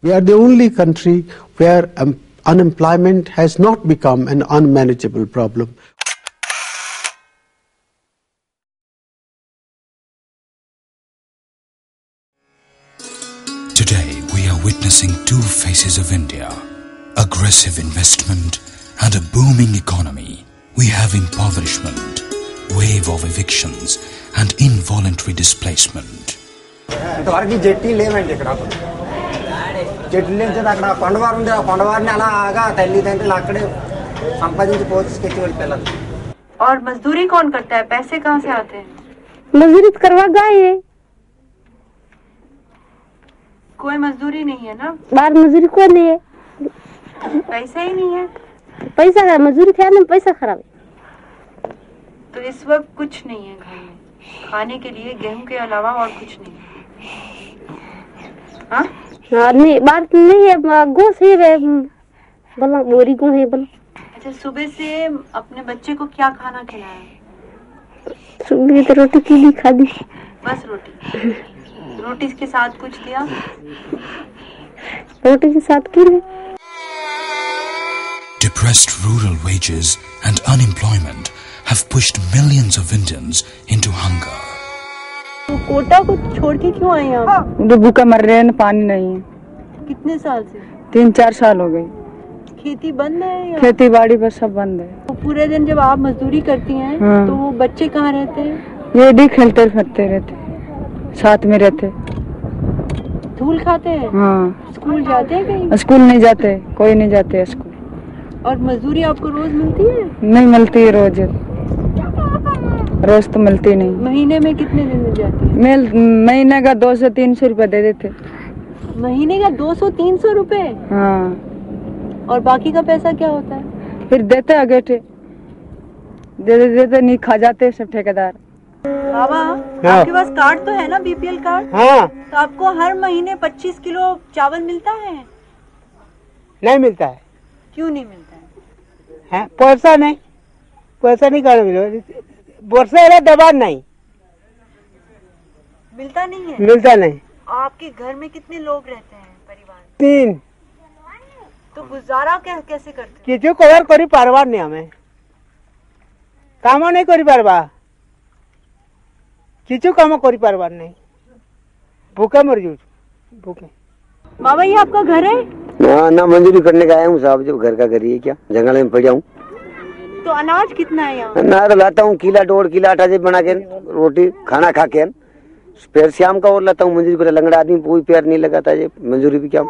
We are the only country where unemployment has not become an unmanageable problem. Today, we are witnessing two faces of India: aggressive investment and a booming economy. We have impoverishment, wave of evictions, and involuntary displacement. और मजदूरी कौन करता है? पैसे कहाँ से आते हैं? मजदूरी करवा गए, कोई मजदूरी नहीं है ना? बाहर मजदूरी कोई नहीं है, पैसा ही नहीं है। पैसा है, मजदूरी थे ना, पैसा खराब है। तो इस वक्त कुछ नहीं है घर में खाने के लिए, गेहूं के अलावा और कुछ नहीं है। हाँ नहीं, बात नहीं है, गो से बोला बोरी गो है बोला। अच्छा, सुबह से अपने बच्चे को क्या खाना खिलाया? सुबह तो रोटी की खा दी, बस रोटी। रोटी के साथ कुछ दिया? रोटी के साथ की। Depressed rural wages and unemployment have pushed millions of Indians into hunger. तो कोटा को छोड़ के क्यों आए आप? भूखा मर रहे हैं, पानी नहीं है। कितने साल से? 3-4 साल हो गए। खेती बंद है या? खेती बाड़ी बस सब बंद है। तो पूरे दिन जब आप मजदूरी करती हैं, हाँ। तो वो बच्चे कहाँ रहते हैं? ये भी खेलते फिरते रहते, साथ में रहते। धूल खाते हैं? हाँ। स्कूल जाते हैं कहीं? स्कूल नहीं जाते, कोई नहीं जाते स्कूल। और मजदूरी आपको रोज मिलती है? नहीं मिलती है रोज, रोज तो मिलती नहीं। महीने में कितने दिन मिल जाती है? महीने का 200-300 रुपए दे देते। महीने का 200-300 रुपए? हाँ। और बाकी का पैसा क्या होता है? फिर देते आगे देते नहीं, खा जाते सब ठेकेदार। बाबा, आपके पास कार्ड तो है ना, बीपीएल कार्ड? हाँ। तो आपको हर महीने 25 किलो चावल मिलता है? नहीं मिलता है। क्यों नहीं मिलता है? पैसा नहीं कर वर्षा दबाव नहीं मिलता नहीं है? मिलता नहीं। आपके घर में कितने लोग रहते हैं परिवार? 3। तो गुजारा कैसे करते? किसी कवर करी पारबार नहीं, हमें काम नहीं करी पारबा, किसी काम करी पारबार नहीं, भूखे मर जाऊ भूखे। बाबा, ये आपका घर है? ना मंजूरी करने का आया हूँ साहब, जो घर का करिए क्या, जंगल में पड़ हूँ। तो अनाज कितना है यहाँ? ना तो लाता हूँ 1-1.5 किलो आटा से बना के रोटी खाना खा के, फिर शाम का और लाता हूँ मंजूरी पर। लंगड़ा आदमी कोई पैर नहीं लगाता है, मंजूरी भी क्या।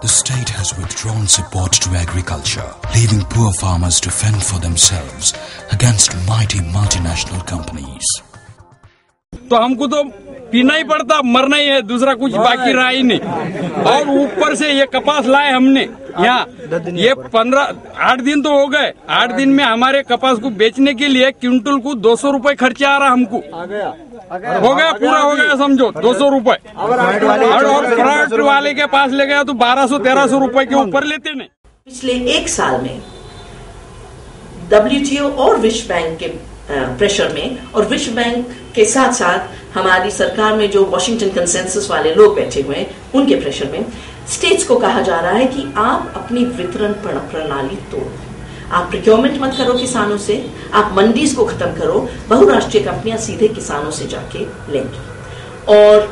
The state has withdrawn support to agriculture, leaving poor farmers to fend for themselves against mighty multinational companies. तो हमको तो पीना ही पड़ता, मरना ही है, दूसरा कुछ बाकी रहा ही नहीं। और ऊपर से ये कपास लाए हमने यहाँ, ये 8 दिन तो हो गए। 8 दिन में हमारे कपास को बेचने के लिए क्विंटल को 200 रुपए खर्चा आ रहा हमको। हो गया, पूरा हो गया समझो 200 रुपए। और प्राइवेट वाले के पास ले गया तो 1200-1300 रुपए के ऊपर लेते ने। पिछले 1 साल में WTO और विश्व बैंक के प्रेशर में, और विश्व बैंक के साथ साथ हमारी सरकार में जो वॉशिंगटन कंसेंसस वाले लोग बैठे हुए हैं, उनके प्रेशर में स्टेट्स को कहा जा रहा है कि आप अपनी वितरण प्रणाली तोड़ो। आप प्रोक्योरमेंट मत करो किसानों से, आप मंडीज को खत्म करो, बहुराष्ट्रीय कंपनियां सीधे किसानों से जाके लेंगी। और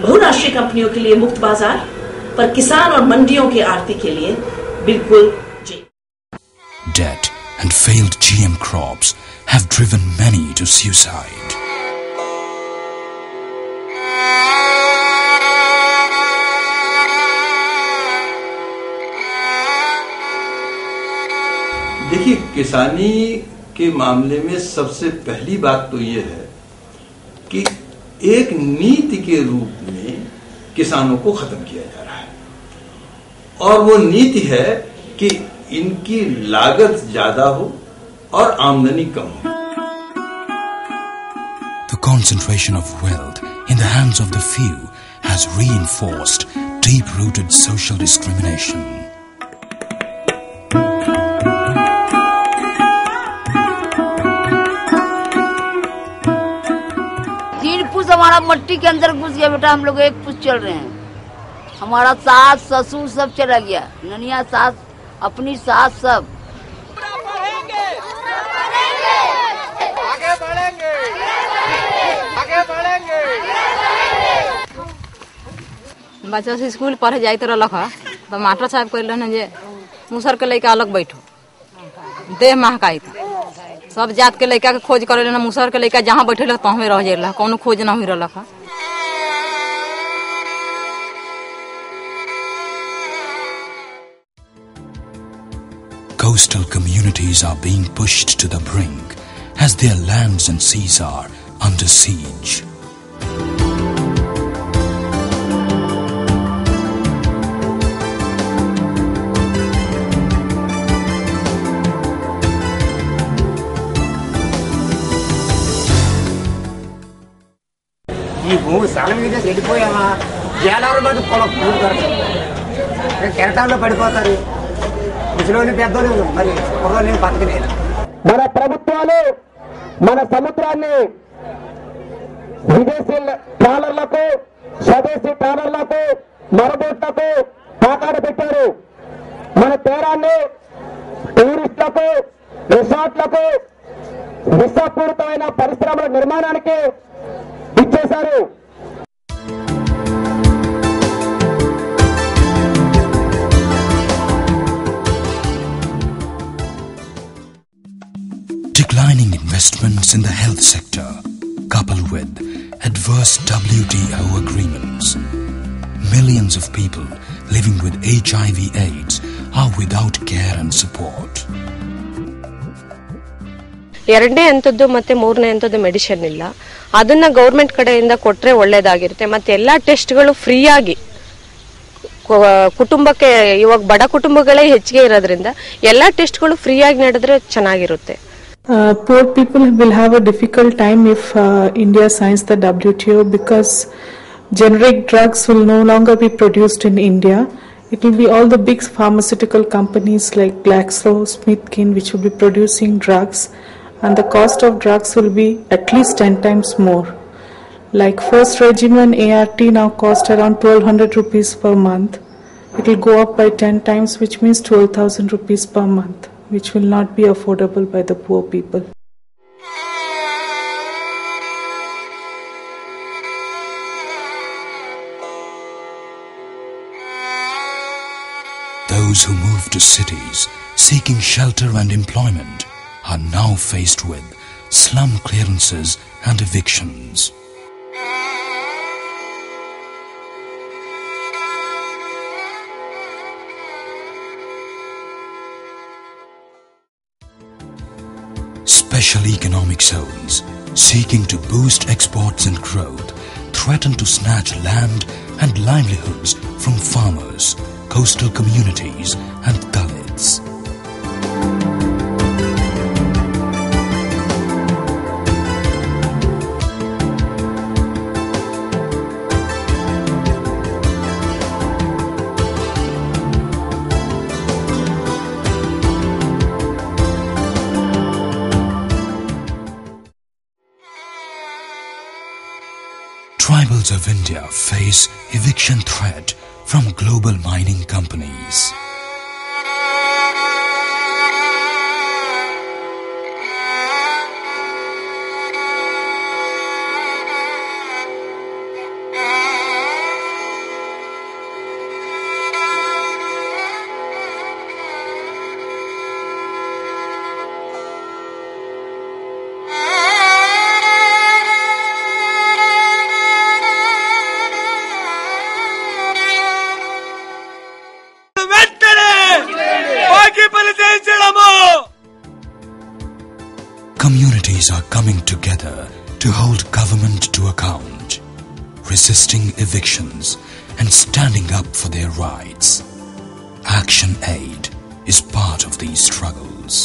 बहुराष्ट्रीय कंपनियों के लिए मुक्त बाजार, पर किसान और मंडियों की आरती के लिए बिल्कुल जी। Debt and failed GM crops have driven many to suicide. देखिए, किसानी के मामले में सबसे पहली बात तो ये है कि एक नीति के रूप में किसानों को खत्म किया जा रहा है, और वो नीति है कि इनकी लागत ज्यादा हो और आमदनी कम हो। The concentration of wealth in the hands of the few has reinforced deep-rooted social discrimination. हमारा मट्टी के अंदर घुस गया बेटा। हम लोग एक पुष्ट चल रहे हैं, हमारा सास ससुर सब चला गया, ननिया सास, अपनी सास सब। आगे बढ़ेंगे, आगे बढ़ेंगे। बच्चा से स्कूल पढ़े जाते रहलक है तो मास्टर साहब कहलन जे मुसर के लड़का अलग बैठो, देह महकाई था। सब जात के लड़का के खोज करे ना, मुसर के लड़का जहाँ बैठे तहाँ रह जाए, कोनो खोज ना हुई रहलक है। Coastal communities are being pushed to the brink as their lands and seas are under siege. ఈ భూమి స్థలం మీద చెడిపోయామా జేలవరం మీద కూలుతారు, కెరటాల్లో పడిపోతారు, ముసలోని పెద్దోళ్ళు మరి కుర్రోళ్ళు బతకలేదు. మన ప్రభుత్వాలు మన సముద్రాన్ని విదేశీ ట్రాలర్లకు, స్వదేశీ ట్రాలర్లకు, మరబోట్లకు తాకాడ పెట్టారు. మన తీరాన్ని టూరిస్టులకు, రిసార్ట్లకు, విషపూరితమైన పరిశ్రమల నిర్మాణానికి ఇచ్చేశారు. Declining investments in the health sector, coupled with adverse WTO agreements, millions of people living with HIV/AIDS are without care and support. ಎರಡನೇ ಹಂತದ್ದು ಮತ್ತೆ ಮೂರನೇ ಹಂತದ್ದು ಮೆಡಿಸಿನ್ ಇಲ್ಲ. ಅದನ್ನ ಗೌರ್ಮೆಂಟ್ ಕಡೆಯಿಂದ ಕೊಟ್ರೆ ಒಳ್ಳೇದಾಗಿರುತ್ತೆ. ಮತ್ತೆ ಎಲ್ಲಾ ಟೆಸ್ಟ್ಗಳು ಫ್ರೀ ಆಗಿ ಕುಟುಂಬಕ್ಕೆ, ಇವಾಗ ಬಡ ಕುಟುಂಬಗಳೇ ಹೆಚ್ಚಿಗೆ ಇರೋದ್ರಿಂದ ಎಲ್ಲಾ ಟೆಸ್ಟ್ಗಳು ಫ್ರೀ ಆಗಿ ನಡೆದ್ರೆ ಚೆನ್ನಾಗಿರುತ್ತೆ. Poor people will have a difficult time if India signs the WTO because generic drugs will no longer be produced in India. It will be all the big pharmaceutical companies like GlaxoSmithKline which will be producing drugs, and the cost of drugs will be at least 10 times more. Like first regimen ART now cost around 1200 rupees per month. It will go up by 10 times, which means 12,000 rupees per month, which will not be affordable by the poor people. Those who move to cities seeking shelter and employment are now faced with slum clearances and evictions. Special economic zones seeking to boost exports and growth threaten to snatch land and livelihoods from farmers, coastal communities and Dalits. Tribals of India face eviction threat from global mining companies. Communities are coming together to hold government to account, resisting evictions and standing up for their rights. Action Aid is part of these struggles.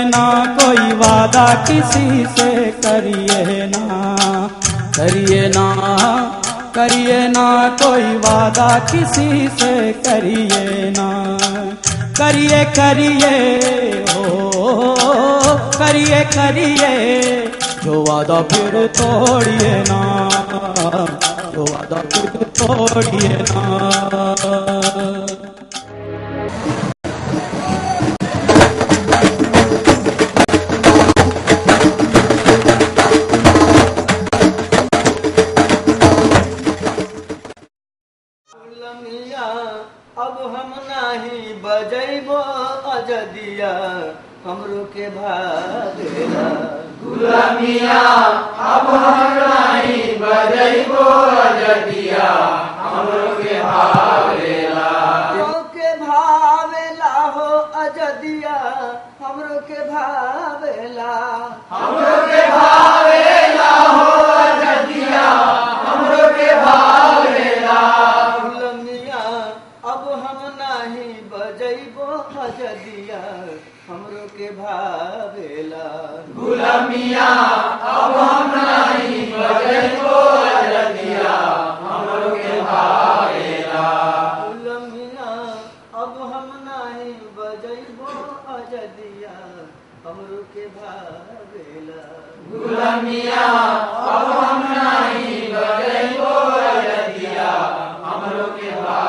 ना कोई वादा किसी से करिए ना, करिए ना, करिए ना कोई वादा किसी से करिए ना, करिए करिए हो, करिए करिए जो वादा फिर तोड़िए ना, जो वादा फिर तोड़िए ना। अब हम नाही बजैबो अजदिया हमरो के भागेला, गुलामिया अब हम नाही बजैबो अजदिया हमरो के भागेला, के भावेला हो अजदिया हमरो के भावेला, हमरो के भावेला हो अजदिया हमरो के भावेला, अब हम नाही बजैबो अजदिया हमरो के भावेला, गुलामिया अब हम नाही बजैबो अजदिया हमरो के भावेला, गुलामिया अब हम नाही बजैबो अजदिया हमरो के भावेला, गुलामिया अब हम नाही बजैबो अजदिया हमरो के भावेला।